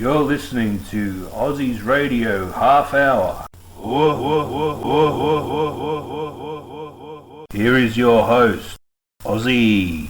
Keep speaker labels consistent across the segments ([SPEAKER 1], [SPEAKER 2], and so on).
[SPEAKER 1] You're listening to Ozzys Radio Half Hour. Here is your host, Ozzy.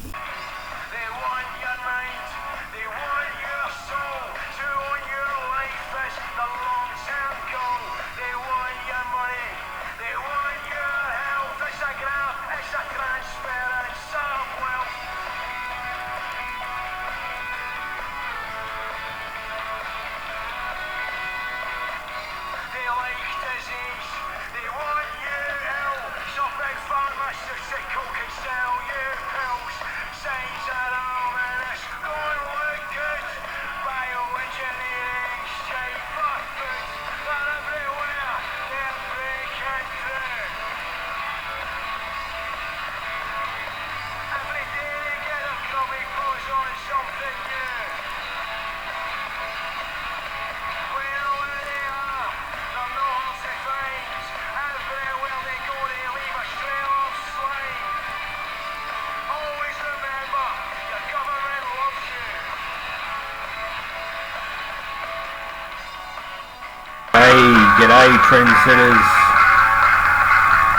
[SPEAKER 1] G'day trendsetters,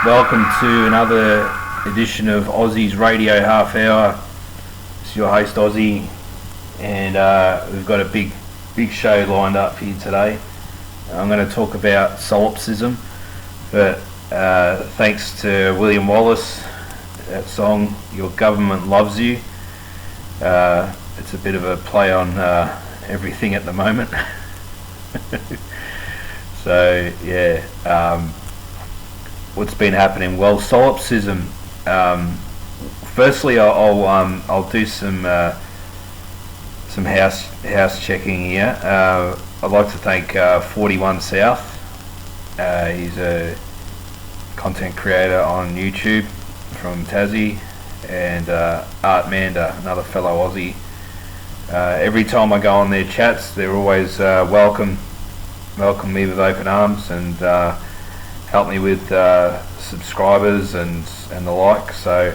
[SPEAKER 1] welcome to another edition of Ozzys Radio Half Hour. It's your host Ozzy, and we've got a big show lined up here today. I'm going to talk about solipsism, but thanks to William Wallace, that song "Your Government Loves You." It's a bit of a play on everything at the moment. So yeah, what's been happening? Well, solipsism. Firstly, I'll do some house checking here. I'd like to thank 41 South. He's a content creator on YouTube from Tassie, and Art Manda, another fellow Aussie. Every time I go on their chats, they're always welcome me with open arms, and help me with subscribers and the like. So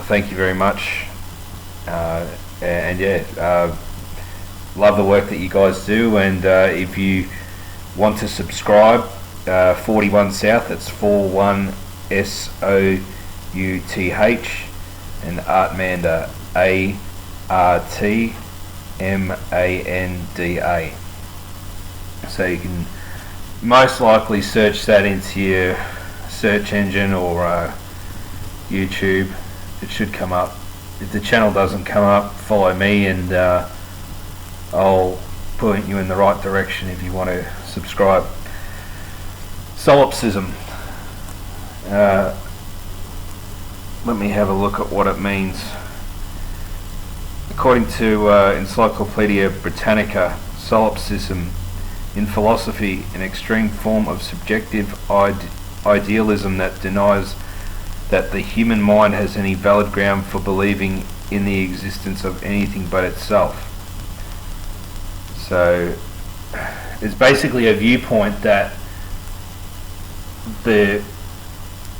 [SPEAKER 1] thank you very much, and yeah, love the work that you guys do. And if you want to subscribe, 41 South, it's 41 SOUTH, and Artmanda, ARTMANDA. So you can most likely search that into your search engine or YouTube. It should come up. If the channel doesn't come up, follow me, and I'll point you in the right direction if you want to subscribe. Solipsism. Let me have a look at what it means. According to Encyclopedia Britannica, solipsism in philosophy, an extreme form of subjective idealism that denies that the human mind has any valid ground for believing in the existence of anything but itself. So it's basically a viewpoint that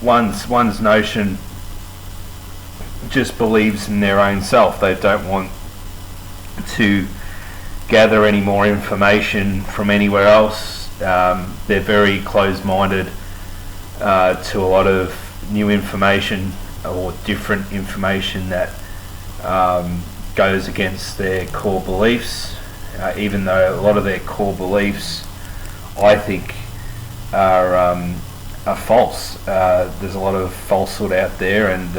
[SPEAKER 1] one's notion just believes in their own self. They don't want to gather any more information from anywhere else. They're very closed-minded to a lot of new information or different information that goes against their core beliefs, even though a lot of their core beliefs, I think, are false. There's a lot of falsehood out there, and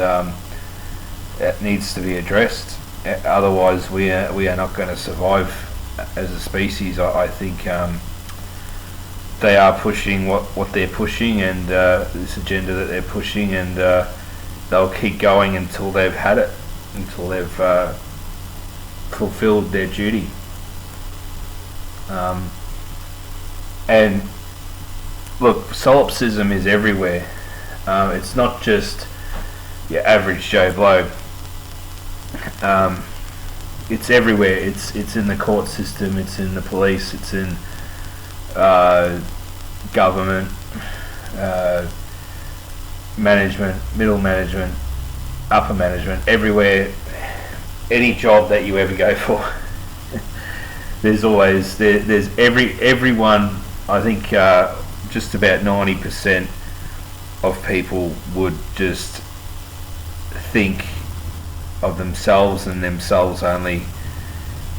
[SPEAKER 1] that needs to be addressed. Otherwise we are not going to survive as a species. I think they are pushing what they're pushing, and this agenda that they're pushing, and they'll keep going until they've had it, until they've fulfilled their duty. And look, solipsism is everywhere. It's not just your average Joe Blow. It's everywhere. It's in the court system, it's in the police, it's in government, management, middle management, upper management, everywhere. Any job that you ever go for, there's everyone. I think just about 90% of people would just think of themselves and themselves only,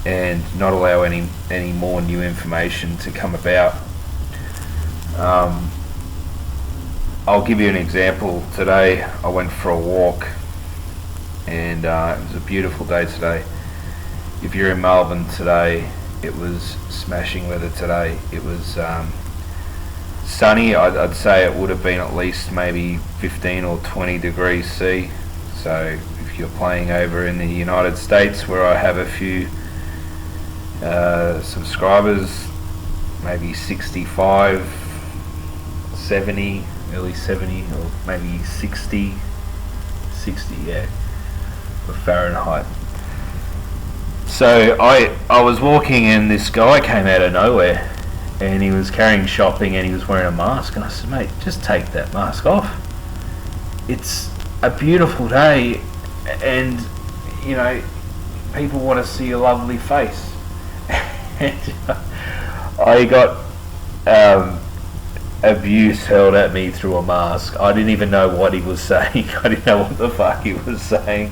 [SPEAKER 1] and not allow any more new information to come about. I'll give you an example. Today I went for a walk, and it was a beautiful day today. If you're in Melbourne today, it was smashing weather today. It was sunny. I'd say it would have been at least maybe 15 or 20 degrees C. So if you're playing over in the United States, where I have a few subscribers, maybe 65, 70, early 70, or maybe 60, yeah, for Fahrenheit. So I was walking, and this guy came out of nowhere, and he was carrying shopping, and he was wearing a mask, and I said, mate, just take that mask off. It's a beautiful day, and you know, people want to see a lovely face. And I got abuse hurled at me through a mask. I didn't even know what he was saying. I didn't know what the fuck he was saying,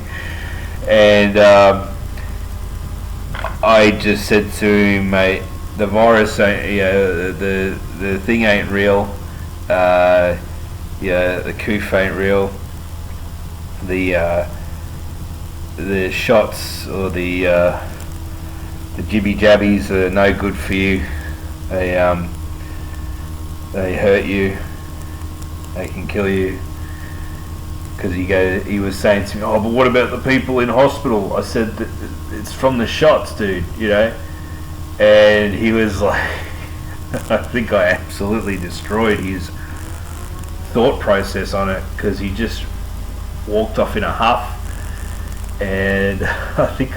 [SPEAKER 1] and I just said to him, mate, the virus ain't, the thing ain't real. The coof ain't real. The shots or the jibby jabbies are no good for you. They hurt you. They can kill you. Because he was saying to me, oh, but what about the people in hospital? I said, it's from the shots, dude, you know. And he was like, I think I absolutely destroyed his thought process on it, because he just walked off in a huff. And I think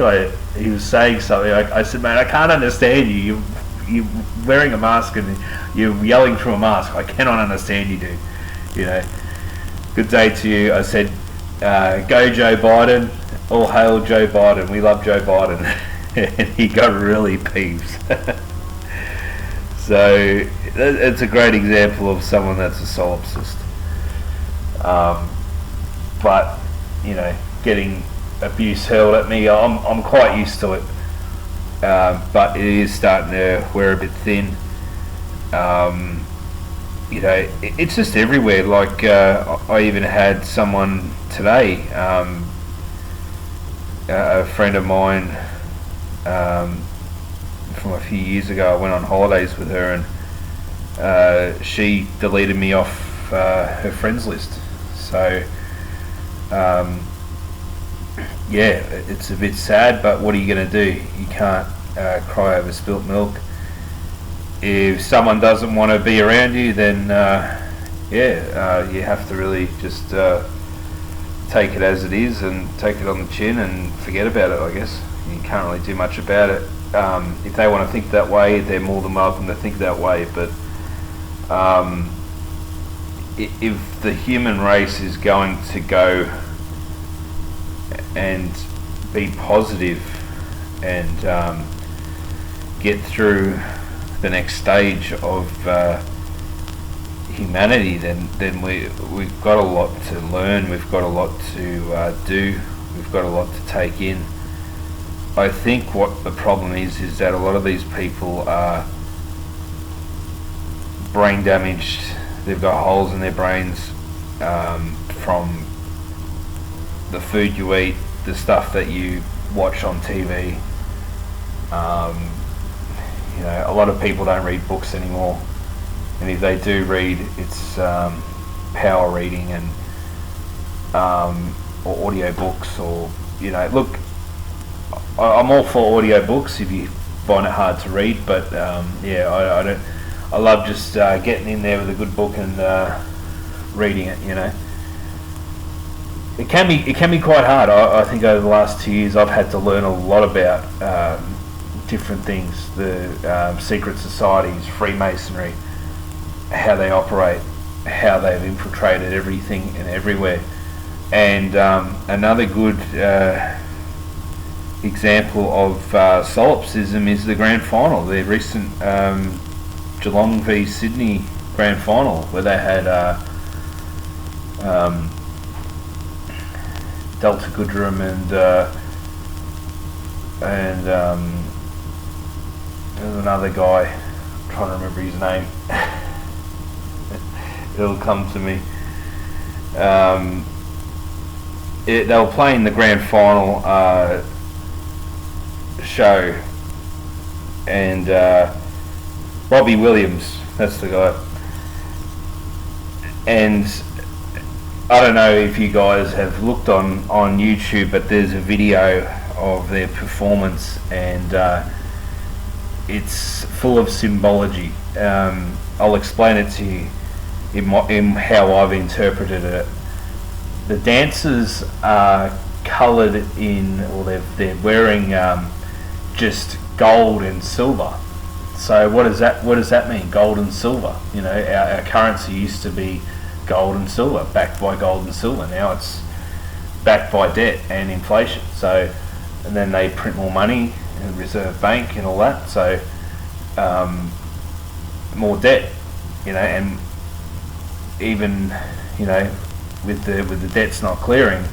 [SPEAKER 1] he was saying something. I said, man, I can't understand you. You're wearing a mask and you're yelling through a mask. I cannot understand you, dude. You know. Good day to you. I said, go Joe Biden. All hail Joe Biden. We love Joe Biden. And he got really peeved. So it's a great example of someone that's a solipsist. But you know, getting abuse hurled at me, I'm quite used to it. But it is starting to wear a bit thin. You know, it's just everywhere. Like I even had someone today, a friend of mine from a few years ago. I went on holidays with her, and she deleted me off her friends list. So yeah, it's a bit sad, but what are you going to do? You can't cry over spilt milk. If someone doesn't want to be around you, then you have to really just take it as it is and take it on the chin and forget about it, I guess. You can't really do much about it. If they want to think that way, they're more than welcome to think that way, but if the human race is going to go and be positive and get through the next stage of humanity, then we've got a lot to learn, we've got a lot to do, we've got a lot to take in. I think what the problem is that a lot of these people are brain damaged. They've got holes in their brains from the food you eat, the stuff that you watch on TV. You know, a lot of people don't read books anymore, and if they do read, it's power reading and or audio books, or you know, look, I'm all for audio books if you find it hard to read, but I don't. I love just getting in there with a good book and reading it. You know, it can be quite hard. I think over the last 2 years I've had to learn a lot about different things, the secret societies, Freemasonry, how they operate, how they've infiltrated everything and everywhere. And another good example of solipsism is the grand final, the recent Geelong v Sydney grand final, where they had Delta Goodrum and there's another guy, I'm trying to remember his name. It'll come to me. They were playing the grand final show, and Robbie Williams, that's the guy. And I don't know if you guys have looked on YouTube, but there's a video of their performance, and it's full of symbology. I'll explain it to you in how I've interpreted it. The dancers are coloured in, or they're wearing just gold and silver. So what does that mean? Gold and silver. You know, our currency used to be gold and silver, backed by gold and silver. Now it's backed by debt and inflation. So, and then they print more money in the Reserve Bank and all that. So more debt. You know, and even, you know, with the debts not clearing,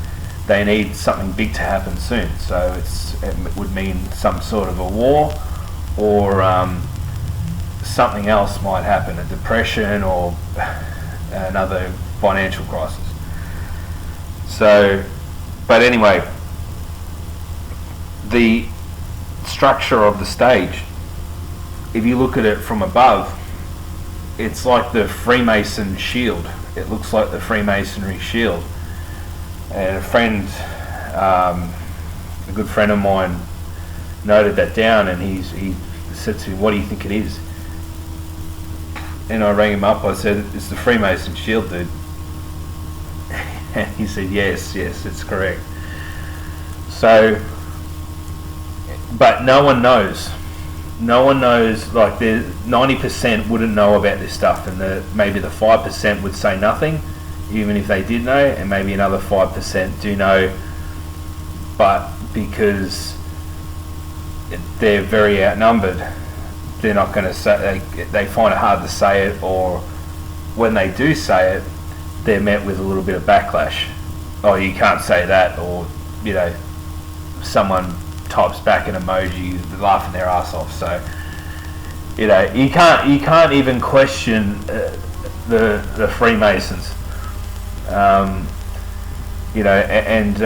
[SPEAKER 1] they need something big to happen soon. So it would mean some sort of a war, or something else might happen, a depression or another financial crisis. So, but anyway, the structure of the stage, if you look at it from above, it's like the Freemason shield. It looks like the Freemasonry shield. And a good friend of mine noted that down, and he said to me, "What do you think it is?" And I rang him up. I said, "It's the Freemason shield, dude." And he said, yes, it's correct. So, but no one knows. No one knows. Like, the 90% wouldn't know about this stuff, and maybe the 5% would say nothing, even if they did know, and maybe another 5% do know, but because they're very outnumbered, they're not going to say. They find it hard to say it, or when they do say it, they're met with a little bit of backlash. Oh, you can't say that, or, you know, someone types back an emoji laughing their ass off. So, you know, you can't even question the Freemasons. You know, and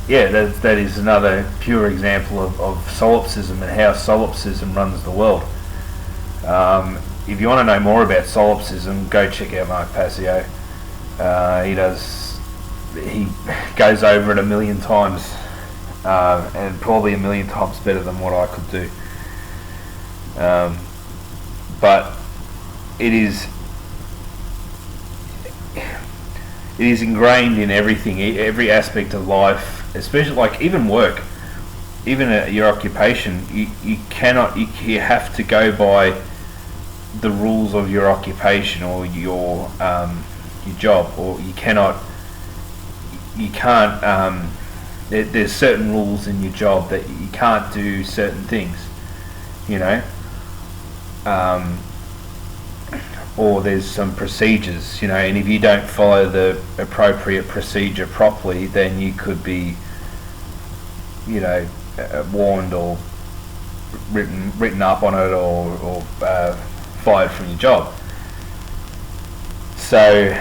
[SPEAKER 1] yeah, that is another pure example of solipsism and how solipsism runs the world. If you want to know more about solipsism, go check out Mark Passio. He goes over it 1,000,000 times, and probably 1,000,000 times better than what I could do. But it is ingrained in everything, every aspect of life, especially like even work, even your occupation. You have to go by the rules of your occupation or your job, or you can't. There's certain rules in your job that you can't do certain things, you know. Or there's some procedures, you know, and if you don't follow the appropriate procedure properly, then you could be, you know, warned or written up on it, or fired from your job. So,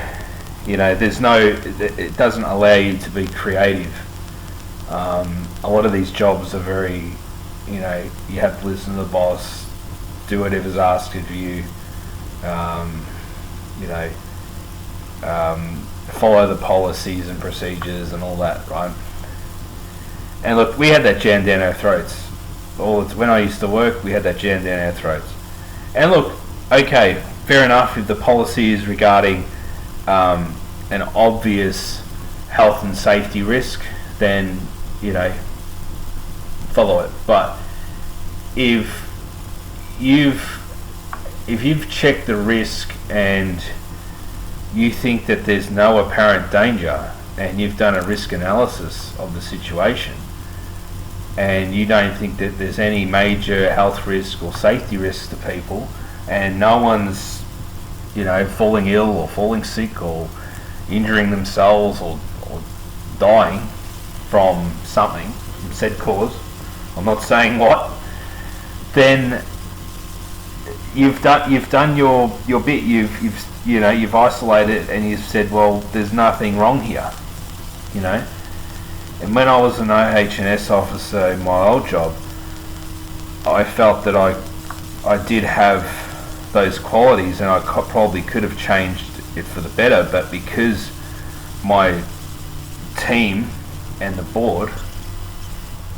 [SPEAKER 1] you know, it doesn't allow you to be creative. A lot of these jobs are very, you know, you have to listen to the boss, do whatever's asked of you. You know, follow the policies and procedures and all that, right? And look, we had that jammed down our throats. When I used to work, we had that jammed down our throats. And look, okay, fair enough, if the policy is regarding an obvious health and safety risk, then, you know, follow it. But if you've checked the risk and you think that there's no apparent danger, and you've done a risk analysis of the situation, and you don't think that there's any major health risk or safety risks to people, and no one's, falling ill or falling sick or injuring themselves or dying from something, said cause, I'm not saying what, then you've done your bit. You've isolated and you've said, well, there's nothing wrong here, And when I was an OH&S officer in my old job, I felt that I did have those qualities, and I probably could have changed it for the better, but because my team and the board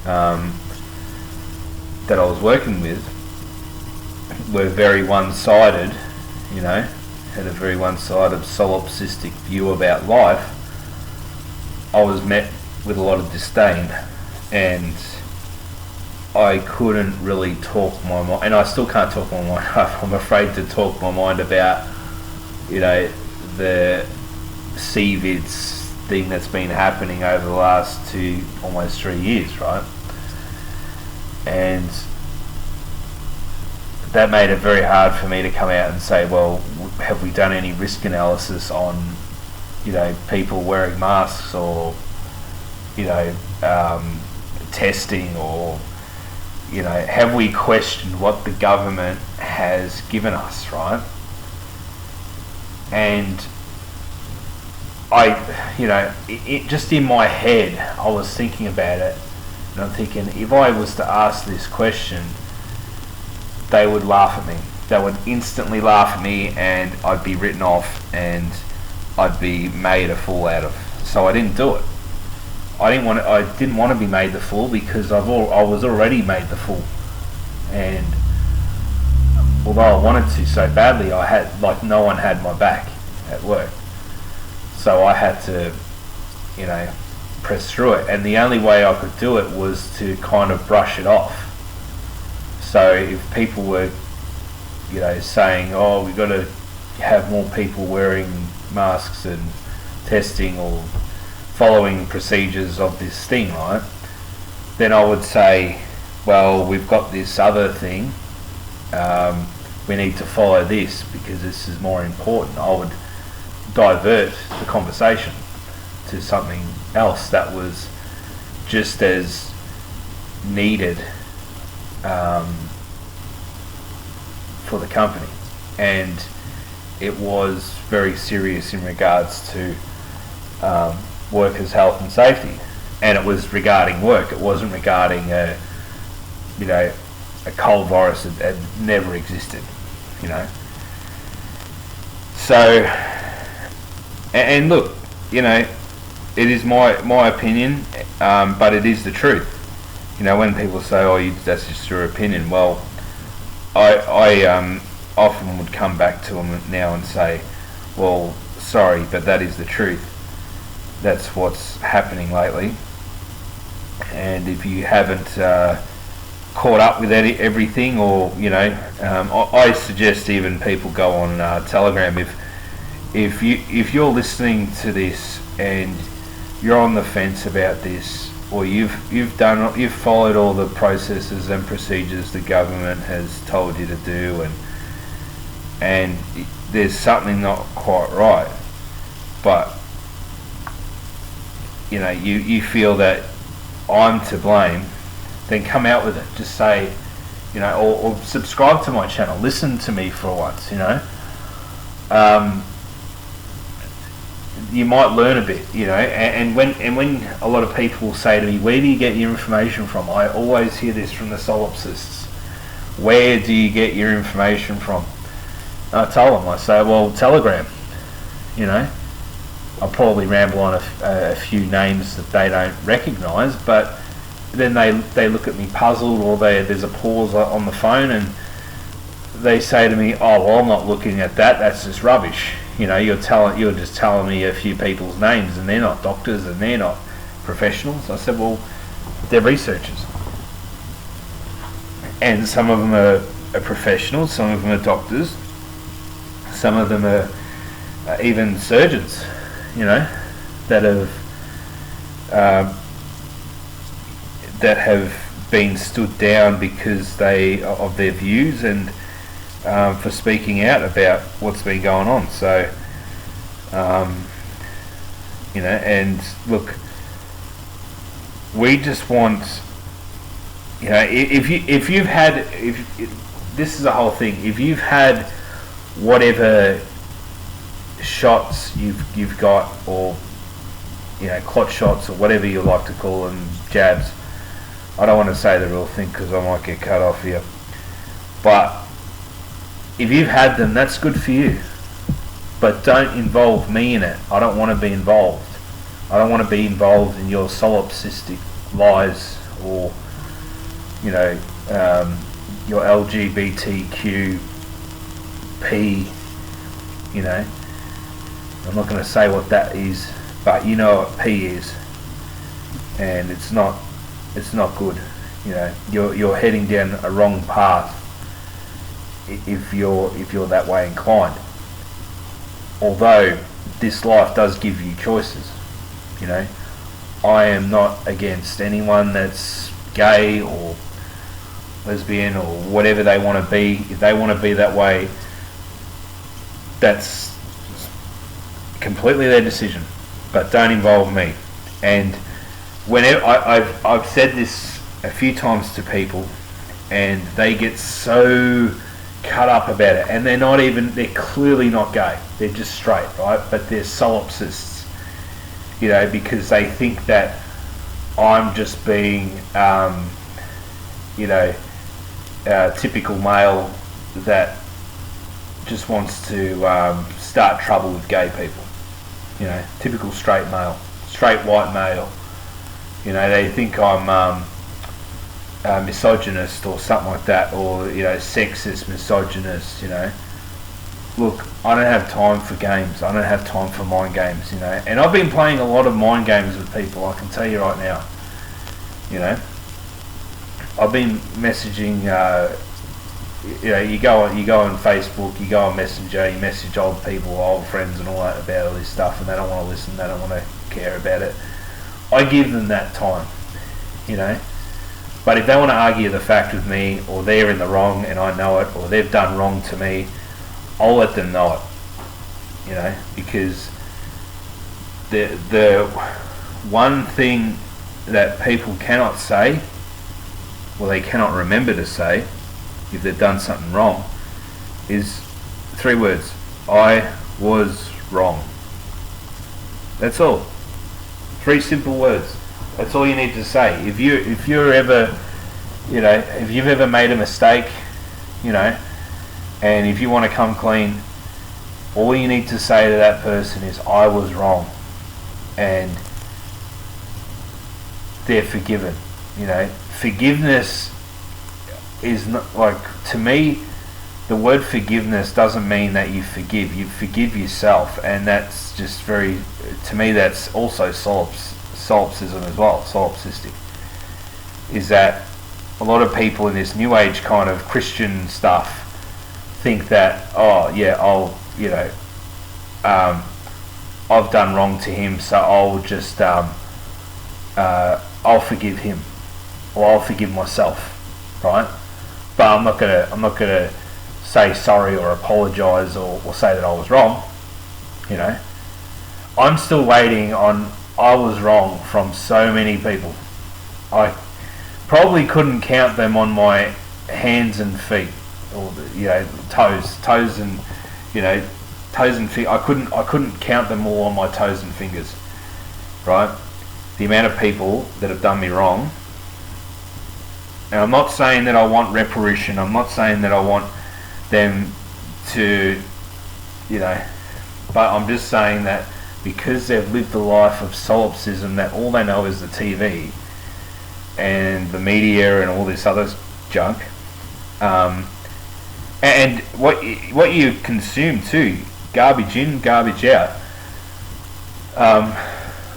[SPEAKER 1] that I was working with were very one-sided, had a very one-sided solipsistic view about life, I was met with a lot of disdain, and I couldn't really talk my mind, and I still can't talk my mind up. I'm afraid to talk my mind about, the CVIDs thing that's been happening over the last almost 3 years, right? And that made it very hard for me to come out and say, well, have we done any risk analysis on, people wearing masks or, testing, or, have we questioned what the government has given us, right? And just in my head, I was thinking about it, and I'm thinking, if I was to ask this question, they would laugh at me. They would instantly laugh at me, and I'd be written off, and I'd be made a fool out of. So I didn't do it. I didn't want to be made the fool, because I was already made the fool. And although I wanted to so badly, I had, no one had my back at work. So I had to, press through it. And the only way I could do it was to kind of brush it off. So if people were, saying, oh, we've got to have more people wearing masks and testing or following procedures of this thing, right? Then I would say, well, we've got this other thing. We need to follow this because this is more important. I would divert the conversation to something else that was just as needed for the company, and it was very serious in regards to workers' health and safety, and it was regarding work. It wasn't regarding a cold virus that had never existed, So, and look, it is my opinion, but it is the truth. When people say, "Oh, that's just your opinion," well, I often would come back to them now and say, "Well, sorry, but that is the truth. That's what's happening lately." And if you haven't caught up with everything, or I suggest even people go on Telegram. If you're listening to this and you're on the fence about this, or you've followed all the processes and procedures the government has told you to do, and there's something not quite right, but you feel that I'm to blame, then come out with it. Just say, or subscribe to my channel. Listen to me for once, You might learn a bit, and when a lot of people say to me, where do you get your information from? I always hear this from the solipsists. Where do you get your information from? And I tell them, I say, well, Telegram. I'll probably ramble on a few names that they don't recognise, but then they look at me puzzled, or there's a pause on the phone, and they say to me, oh, well, I'm not looking at that, that's just rubbish. You're just telling me a few people's names, and they're not doctors and they're not professionals. I said, well, they're researchers, and some of them are professionals, some of them are doctors, some of them are even surgeons, that have been stood down because of their views and for speaking out about what's been going on. So and look, we just want, if this is the whole thing, if you've had whatever shots you've got, or clot shots, or whatever you like to call them, jabs. I don't want to say the real thing because I might get cut off here. But if you've had them, that's good for you. But don't involve me in it. I don't want to be involved. I don't want to be involved in your solipsistic lies, or your LGBTQP. I'm not going to say what that is, but you know what P is, and it's not good. You're heading down a wrong path if you're that way inclined. Although this life does give you choices, I am not against anyone that's gay or lesbian or whatever they want to be. If they want to be that way, that's completely their decision, but don't involve me. And whenever I've said this a few times to people, and they get so cut up about it, and they're clearly not gay, they're just straight, right? But they're solipsists, because they think that I'm just being typical male that just wants to start trouble with gay people. Typical straight male, straight white male. They think I'm misogynist or something like that, or sexist, misogynist. Look, I don't have time for games. I don't have time for mind games. And I've been playing a lot of mind games with people, I can tell you right now. I've been messaging. You go on Facebook, you go on Messenger, you message old people, old friends and all that about all this stuff, and they don't want to listen, they don't want to care about it. I give them that time, but if they want to argue the fact with me, or they're in the wrong and I know it, or they've done wrong to me, I'll let them know it, because the one thing that people cannot say, well, they cannot remember to say if they've done something wrong, is 3 words: I was wrong. That's all. 3 simple words. That's all you need to say. If you're ever, if you've ever made a mistake, and if you want to come clean, all you need to say to that person is, I was wrong, and they're forgiven. Forgiveness is not, like, to me, the word forgiveness doesn't mean that you forgive yourself, and that's just to me that's also solipsism as well. Solipsistic is that a lot of people in this new age kind of Christian stuff think that, I've done wrong to him, so I'll just I'll forgive him, or I'll forgive myself, right? But I'm not gonna say sorry or apologise or say that I was wrong. I'm still waiting on I was wrong from so many people. I probably couldn't count them on my hands and feet, or toes and feet. I couldn't count them all on my toes and fingers, right? The amount of people that have done me wrong. And I'm not saying that I want reparation. I'm not saying that I want them to, but I'm just saying that because they've lived the life of solipsism, that all they know is the TV and the media and all this other junk, and what you consume too, garbage in, garbage out.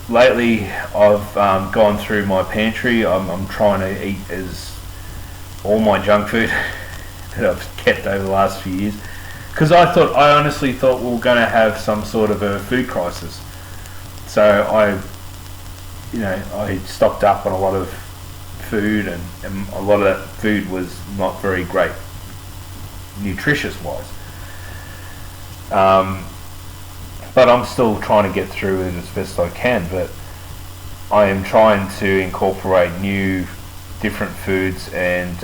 [SPEAKER 1] Lately, I've gone through my pantry. I'm trying to eat all my junk food that I've kept over the last few years, because I honestly thought we were going to have some sort of a food crisis. So I stocked up on a lot of food, and a lot of that food was not very great nutritious wise. But I'm still trying to get through it as best I can, but I am trying to incorporate new different foods and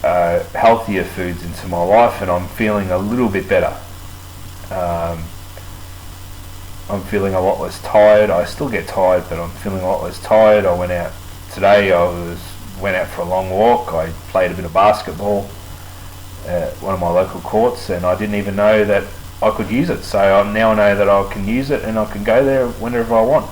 [SPEAKER 1] healthier foods into my life, and I'm feeling a little bit better. I'm feeling a lot less tired. I still get tired, but I'm feeling a lot less tired. I went out today. Went out for a long walk. I played a bit of basketball at one of my local courts, and I didn't even know that I could use it. So now I know that I can use it, and I can go there whenever I want.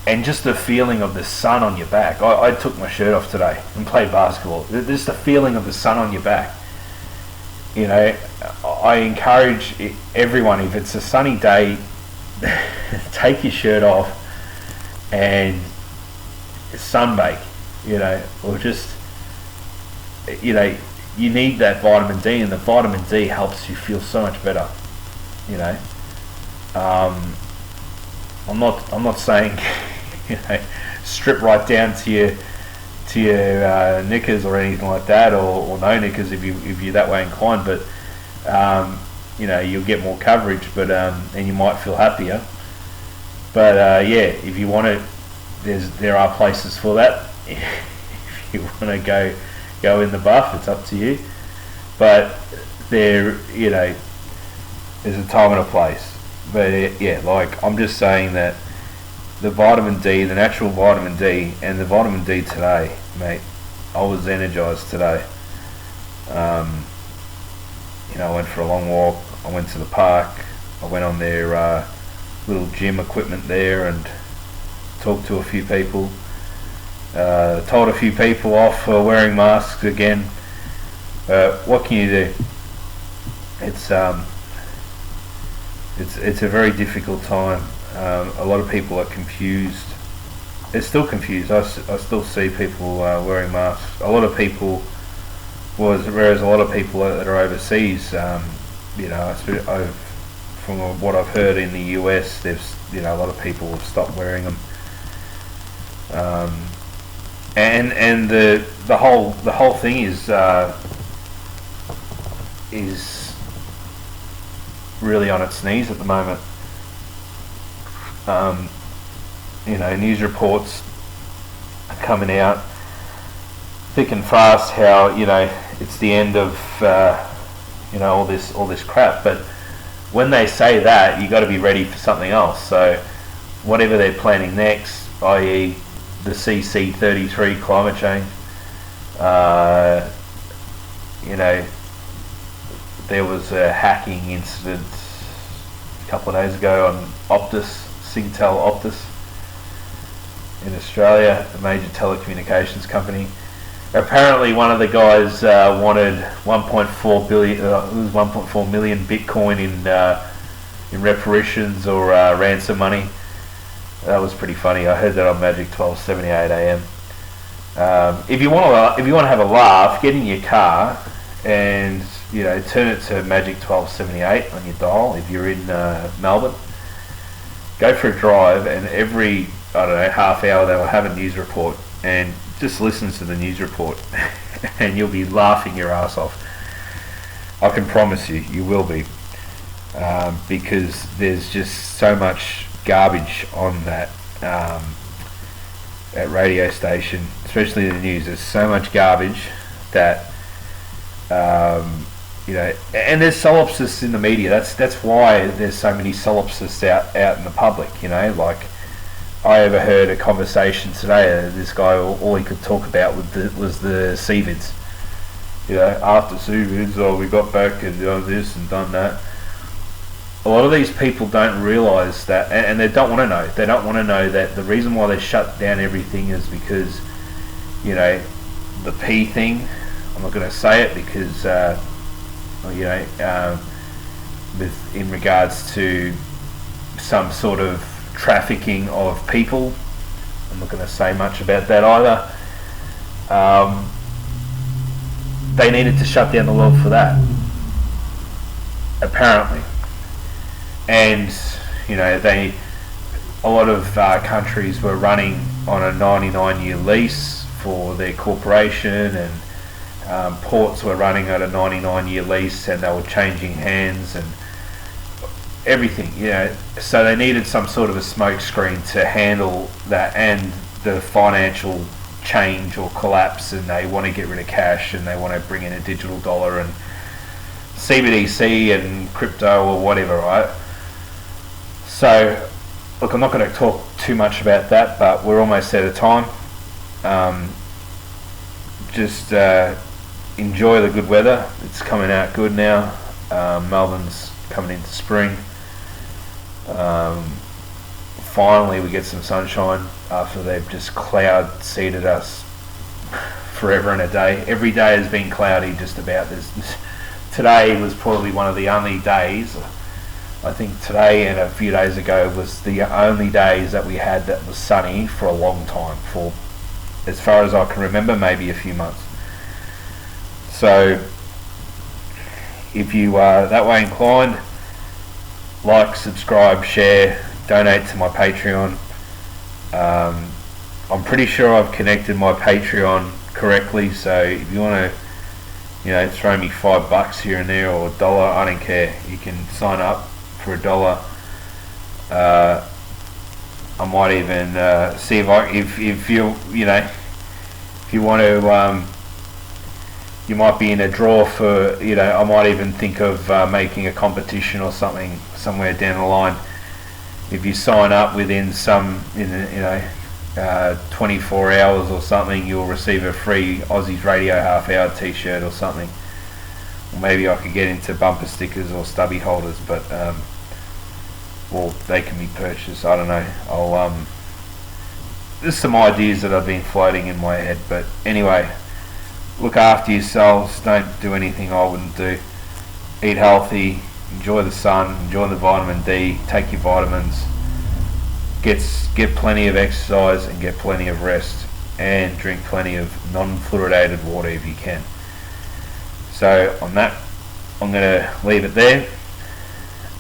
[SPEAKER 1] And just the feeling of the sun on your back. I took my shirt off today and played basketball. Just the feeling of the sun on your back. You know, I encourage everyone, if it's a sunny day, take your shirt off and sunbake, you know, or just, you know, you need that vitamin D, and the vitamin D helps you feel so much better, you know. I'm not saying, you know, strip right down to your knickers or anything like that, or no knickers if you're that way inclined, but you know, you'll get more coverage, but and you might feel happier. But yeah, if you want to, there are places for that. If you want to go in the buff, it's up to you. But there, you know, there's a time and a place. But yeah, like, I'm just saying that the vitamin D, the natural vitamin D, and the vitamin D today, mate, I was energized today. You know, I went for a long walk. I went to the park. I went on their little gym equipment there and talked to a few people. Told a few people off for wearing masks again. What can you do? It's a very difficult time. A lot of people are confused. They're still confused. I still see people wearing masks. A lot of people, whereas a lot of people that are overseas, you know, from what I've heard in the US, there's, you know, a lot of people have stopped wearing them. And the whole thing is really on its knees at the moment. You know, news reports are coming out thick and fast how, you know, it's the end of you know, all this crap. But when they say that, you got to be ready for something else. So whatever they're planning next, i.e. the CC33 climate change, you know, there was a hacking incident a couple of days ago on Optus, Singtel Optus in Australia, a major telecommunications company. Apparently one of the guys wanted 1.4 million Bitcoin in reparations or ransom money. That was pretty funny. I heard that on Magic 1278 AM. If you want to have a laugh, get in your car and, you know, turn it to Magic 1278 on your dial. If you're in Melbourne, go for a drive, and every, I don't know, half hour they will have a news report, and just listen to the news report and you'll be laughing your ass off. I can promise you, you will be, because there's just so much garbage on that radio station, especially the news. There's so much garbage that you know, and there's solipsists in the media. That's why there's so many solipsists out in the public. You know, like, I overheard a conversation today. This guy, all he could talk about was the CVIDs. You know, after CVIDs, we got back and done this and done that. A lot of these people don't realise that, and they don't want to know. They don't want to know that the reason why they shut down everything is because, you know, the P thing. I'm not going to say it because, you know, in regards to some sort of trafficking of people. I'm not going to say much about that either. They needed to shut down the world for that, apparently. And, you know, a a lot of countries were running on a 99-year lease for their corporation, and ports were running at a 99-year lease, and they were changing hands and everything, so they needed some sort of a smoke screen to handle that and the financial change or collapse, and they want to get rid of cash and they want to bring in a digital dollar and CBDC and crypto or whatever, right? So look, I'm not going to talk too much about that, but we're almost out of time. Just enjoy the good weather. It's coming out good now. Melbourne's coming into spring. Finally we get some sunshine after they've just cloud seeded us forever and a day. Every day has been cloudy just about. Today was probably one of the only days, I think today and a few days ago was the only days that we had that was sunny for a long time, for as far as I can remember, maybe a few months. So if you are that way inclined, like, subscribe, share, donate to my Patreon. I'm pretty sure I've connected my Patreon correctly, so if you want to throw me $5 here and there or $1, I don't care. You can sign up for $1. I might even see if you want to, you might be in a draw for, I might even think of making a competition or something somewhere down the line. If you sign up within 24 hours or something, you'll receive a free Ozzys Radio half-hour t-shirt or something. Or maybe I could get into bumper stickers or stubby holders, but well, they can be purchased. I don't know. There's some ideas that have been floating in my head, but anyway, look after yourselves. Don't do anything I wouldn't do. Eat healthy, enjoy the sun, enjoy the vitamin D, take your vitamins, get plenty of exercise and get plenty of rest, and drink plenty of non-fluoridated water if you can. So on that, I'm going to leave it there,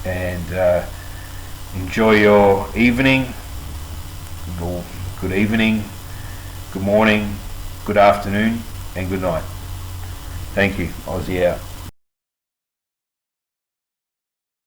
[SPEAKER 1] and enjoy your evening, or good evening, good morning, good afternoon, and good night. Thank you. Ozzy out.